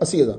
80,000।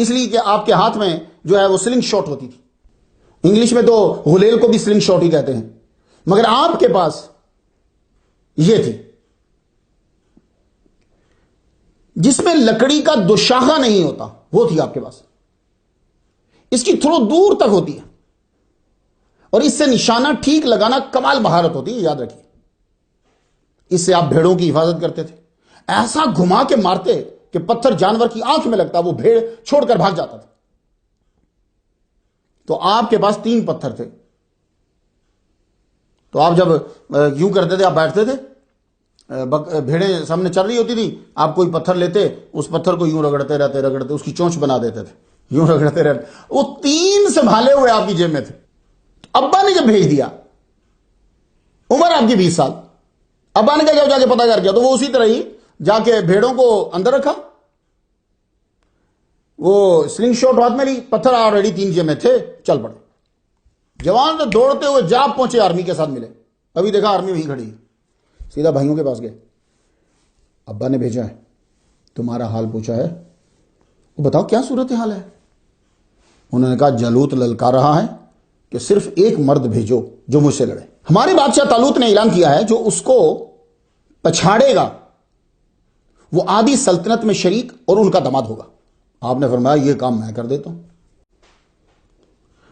اس لیے کہ آپ کے ہاتھ میں جو ہے وہ سلنگ شاٹ ہوتی تھی. انگلش میں تو غلیل کو بھی سلنگ شاٹ ہی کہتے ہیں، مگر آپ کے پاس یہ تھی جس میں لکڑی کا دوشاخہ نہیں ہوتا، وہ تھی آپ کے پاس. اس کی تھوڑا دور تک ہوتی ہے اور اس سے نشانہ ٹھیک لگانا کمال مہارت ہوتی ہے، یاد رکھیے. اس سے آپ بھیڑوں کی حفاظت کرتے تھے، ایسا گھما کے مارتے کہ پتھر جانور کی آنکھ میں لگتا، وہ بھیڑ چھوڑ کر بھاگ جاتا تھا. تو آپ کے پاس 3 پتھر تھے. تو آپ جب یوں کرتے تھے، آپ بیٹھتے تھے، بھیڑیں سامنے چل رہی ہوتی تھی، آپ کوئی پتھر لیتے، اس پتھر کو یوں رگڑتے رگڑتے اس کی چونچ بنا دیتے تھے، یوں رگڑتے رہتے. وہ 3 سنبھالے ہوئے آپ کی جیب میں تھے. ابا نے جب بھیج دیا، عمر آپ کی 20 سال، ابا نے کہا جا کے پتہ کر کیا، تو وہ اسی طرح ہی جا کے بھیڑوں کو اندر رکھا. وہ سلنگ شاٹ ہاتھ میں لی، پتھر آلریڈی 3 جیب میں تھے، چل پڑے. جوان تو دوڑتے ہوئے جا پہنچے، آرمی کے ساتھ ملے. ابھی دیکھا آرمی وہیں کھڑی ہے، سیدھا بھائیوں کے پاس گئے. ابا نے بھیجا ہے، تمہارا حال پوچھا ہے، وہ بتاؤ کیا صورت حال ہے. انہوں نے کہا جالوت للکار رہا ہے کہ صرف ایک مرد بھیجو جو مجھ سے لڑے. ہمارے بادشاہ طالوت نے اعلان کیا ہے جو اس کو پچھاڑے گا وہ آدھی سلطنت میں شریک اور ان کا داماد ہوگا. آپ نے فرمایا یہ کام میں کر دیتا ہوں.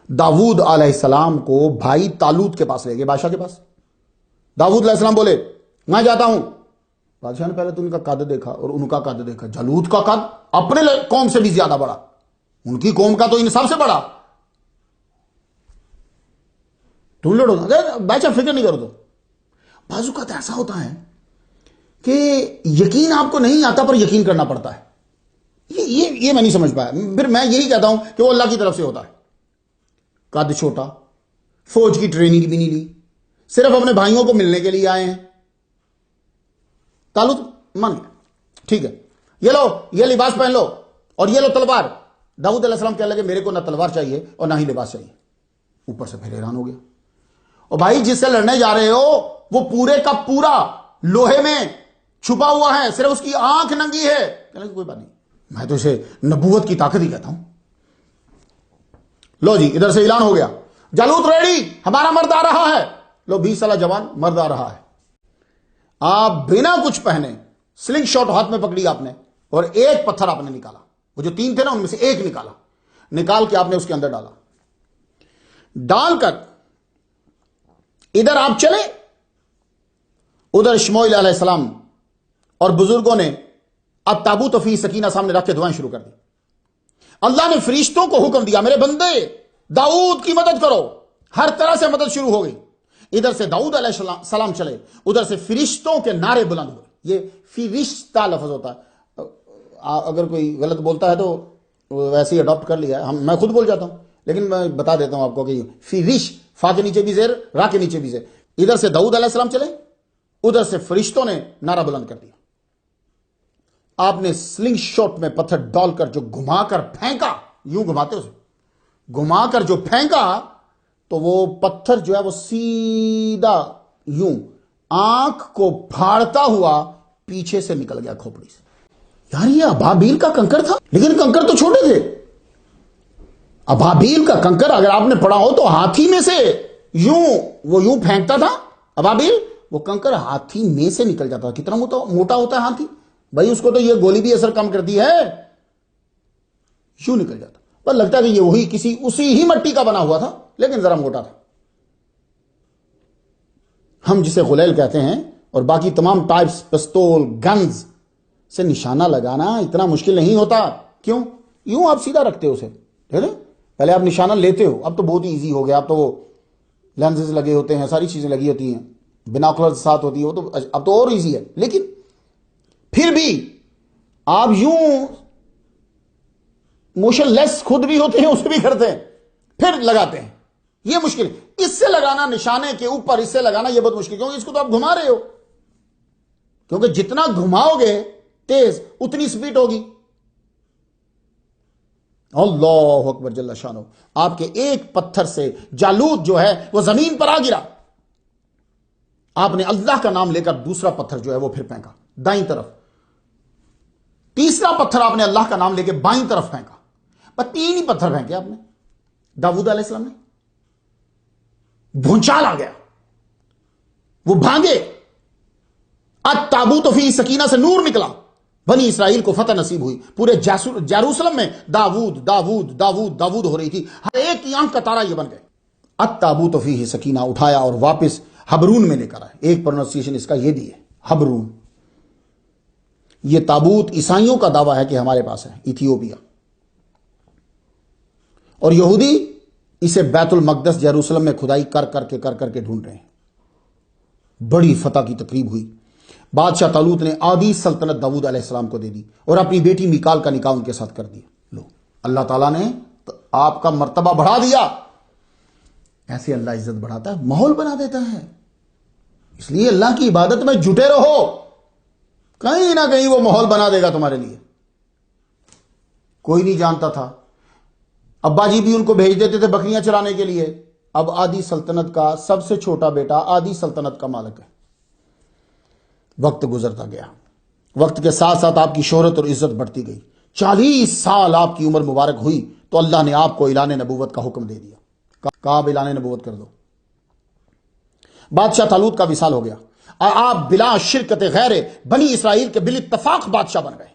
داؤد علیہ السلام کو بھائی طالوت کے پاس لے گئے، بادشاہ کے پاس. داؤد علیہ السلام بولے میں جاتا ہوں. بادشاہ نے پہلے تو ان کا قد دیکھا اور ان کا قد دیکھا. جالوت کا قد اپنے قوم سے بھی زیادہ بڑا، ان کی قوم کا تو ان سب سے بڑا. تم لڑو گا بادشاہ، فکر نہیں کرو. تو بعض اوقات ایسا ہوتا ہے کہ یقین آپ کو نہیں آتا پر یقین کرنا پڑتا ہے. یہ میں نہیں سمجھ پایا. پھر میں یہی کہتا ہوں کہ وہ اللہ کی طرف سے ہوتا ہے. قد چھوٹا، فوج کی ٹریننگ بھی نہیں لی، صرف اپنے بھائیوں کو ملنے کے لیے آئے ہیں. طالوت مان گیا، ٹھیک ہے یہ لو، یہ لباس پہن لو اور یہ لو تلوار. داؤد علیہ السلام کہنے لگے میرے کو نہ تلوار چاہیے اور نہ ہی لباس چاہیے. اوپر سے پھر حیران ہو گیا، اور بھائی جس سے لڑنے جا رہے ہو وہ پورے کا پورا لوہے میں چھپا ہوا ہے، صرف اس کی آنکھ ننگی ہے. کہنے لگے کوئی بات نہیں، میں تو اسے نبوت کی طاقت ہی کہتا ہوں. لو جی ادھر سے اعلان ہو گیا، جالوت ریڈی، ہمارا مرد آ رہا ہے. لو 20 سالہ جوان مرد آ رہا ہے. آپ بنا کچھ پہنے سلنگ شاٹ ہاتھ میں پکڑی آپ نے، اور ایک پتھر آپ نے نکالا. وہ جو 3 تھے نا ان میں سے ایک نکال کے آپ نے اس کے اندر ڈالا. ڈال کر ادھر آپ چلے، ادھر شموئیل علیہ السلام اور بزرگوں نے التابوت فی سکینہ سامنے رکھ کے دعائیں شروع کر دی. اللہ نے فرشتوں کو حکم دیا میرے بندے داؤد کی مدد کرو. ہر طرح سے مدد شروع ہو گئی. ادھر سے داؤد علیہ السلام چلے، ادھر سے فرشتوں کے نعرے بلند ہوئے. یہ فرشتہ لفظ ہوتا ہے، اگر کوئی غلط بولتا ہے تو ویسے ہی اڈاپٹ کر لیا ہے، میں خود بول جاتا ہوں، لیکن میں بتا دیتا ہوں آپ کو کہ فرش، فا کے نیچے بھی زیر، را کے نیچے بھی زیر. ادھر سے داؤد علیہ السلام چلے، ادھر سے فرشتوں نے نعرہ بلند کر دیا. آپ نے سلنگ شاٹ میں پتھر ڈال کر جو گھما کر پھینکا، یوں گھماتے اسے، گھما کر جو پھینکا تو وہ پتھر جو ہے وہ سیدھا یوں آنکھ کو پھاڑتا ہوا پیچھے سے نکل گیا کھوپڑی سے. یار یہ ابابیل کا کنکر تھا، لیکن کنکر تو چھوٹے تھے. ابابیل کا کنکر اگر آپ نے پڑھا ہو تو ہاتھی میں سے وہ یوں پھینکتا تھا. ابابیل وہ کنکر ہاتھی میں سے نکل جاتا. کتنا موٹا ہوتا ہے ہاتھی بھائی، اس کو تو یہ گولی بھی اثر کم کرتی ہے، یوں نکل جاتا. پر لگتا ہے کہ یہ وہی اسی ہی مٹی کا بنا ہوا تھا، لیکن ذرا موٹا تھا. ہم جسے غلیل کہتے ہیں اور باقی تمام ٹائپس پستول گنز سے نشانہ لگانا اتنا مشکل نہیں ہوتا. کیوں؟ یوں آپ سیدھا رکھتے ہو اسے، پہلے آپ نشانہ لیتے ہو، اب تو بہت ہی ایزی ہو گیا. اب تو وہ لینزز لگے ہوتے ہیں، ساری چیزیں لگی ہوتی ہیں، بیناکولر ساتھ ہوتی ہے، تو اب تو اور ایزی ہے. لیکن پھر بھی آپ یوں موشن لیس خود بھی ہوتے ہیں، اسے بھی کرتے ہیں، پھر لگاتے ہیں. یہ مشکل. اس سے لگانا نشانے کے اوپر، اس سے لگانا یہ بہت مشکل، کیونکہ اس کو تو آپ گھما رہے ہو، کیونکہ جتنا گھماؤ گے تیز اتنی سپیڈ ہوگی. اللہ اکبر جل شانہ. آپ کے ایک پتھر سے جالوت جو ہے وہ زمین پر آ گرا. آپ نے اللہ کا نام لے کر دوسرا پتھر جو ہے وہ پھر پھینکا دائیں طرف. تیسرا پتھر آپ نے اللہ کا نام لے کے بائیں طرف پھینکا. تین ہی پتھر پھینکے آپ نے داؤد علیہ السلام نے. بھونچال آ گیا, وہ بھاگے. التابوت فی سکینہ سے نور نکلا, بنی اسرائیل کو فتح نصیب ہوئی. پورے جیروسلم میں داؤد داؤد داؤد داؤد ہو رہی تھی, ہر ایک کی آنکھ کا تارا یہ بن گئے. التابوت فی سکینہ اٹھایا اور واپس حبرون میں لے کر آئے. ایک پروننسیشن اس کا یہ بھی ہے, حبرون. یہ تابوت عیسائیوں کا دعویٰ ہے کہ ہمارے پاس ہے, ایتھیوپیا. اور یہودی اسے بیت المقدس یروشلم میں کھدائی کر کر کے ڈھونڈ رہے ہیں. بڑی فتح کی تقریب ہوئی. بادشاہ طالوت نے آدھی سلطنت داؤد علیہ السلام کو دے دی اور اپنی بیٹی میکال کا نکاح ان کے ساتھ کر دیا. لو, اللہ تعالیٰ نے آپ کا مرتبہ بڑھا دیا. ایسے اللہ عزت بڑھاتا ہے, ماحول بنا دیتا ہے. اس لیے اللہ کی عبادت میں جٹے رہو, کہیں نہ کہیں وہ ماحول بنا دے گا تمہارے لیے. کوئی نہیں جانتا تھا, ابا جی بھی ان کو بھیج دیتے تھے بکریاں چرانے کے لیے. اب آدھی سلطنت کا سب سے چھوٹا بیٹا آدھی سلطنت کا مالک ہے. وقت گزرتا گیا, وقت کے ساتھ ساتھ آپ کی شہرت اور عزت بڑھتی گئی. 40 سال آپ کی عمر مبارک ہوئی تو اللہ نے آپ کو اعلان نبوت کا حکم دے دیا. کہا آپ اعلان نبوت کر دو. بادشاہ طالوت کا وصال ہو گیا. آپ بلا شرکت غیر بنی اسرائیل کے بالاتفاق بادشاہ بن گئے.